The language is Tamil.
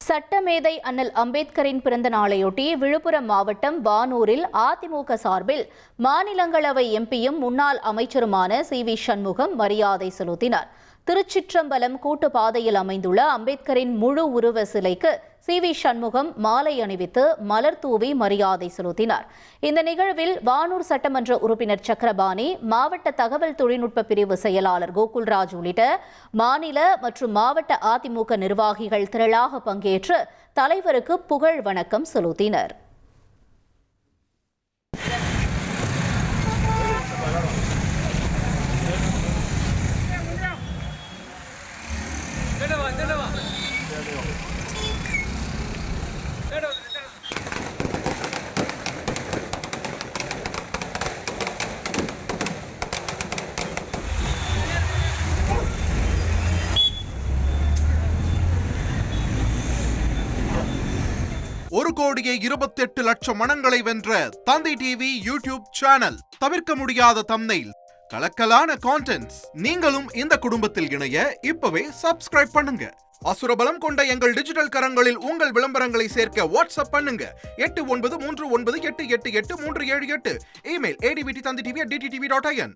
சட்டமேதை அண்ணல் அம்பேத்கரின் பிறந்த நாளையொட்டி விழுப்புரம் மாவட்டம் வானூரில் அதிமுக சார்பில் மாநிலங்களவை எம்பியும் முன்னாள் அமைச்சருமான சி.வி. சண்முகம் மரியாதை செலுத்தினார். திருச்சிற்றம்பலம் கூட்டுப்பாதையில் அமைந்துள்ள அம்பேத்கரின் முழு உருவ சிலைக்கு சி.வி. சண்முகம் மாலை அணிவித்து மலர் தூவி மரியாதை செலுத்தினார். இந்த நிகழ்வில் வானூர் சட்டமன்ற உறுப்பினர் சக்கரபாணி, மாவட்ட தகவல் தொழில்நுட்ப பிரிவு செயலாளர் கோகுல்ராஜ் உள்ளிட்ட மாநில மற்றும் மாவட்ட அதிமுக நிர்வாகிகள் திரளாக பங்கேற்று தலைவருக்கு புகழ் வணக்கம் செலுத்தினர். ஒரு கோடியே 28 லட்சம் மனங்களை வென்ற தந்தி டிவி யூடியூப் சேனல். தவிர்க்க முடியாத தம்ப்நெயில், கலக்கலான கான்டென்ட்ஸ். நீங்களும் இந்த குடும்பத்தில் இணைய இப்பவே சப்ஸ்கிரைப் பண்ணுங்க. அசுரபலம் கொண்ட எங்கள் டிஜிட்டல் கரங்களில் உங்கள் விளம்பரங்களை சேர்க்க வாட்ஸ்அப் பண்ணுங்க. 893988883778. Email advtthanditv@dttv.in.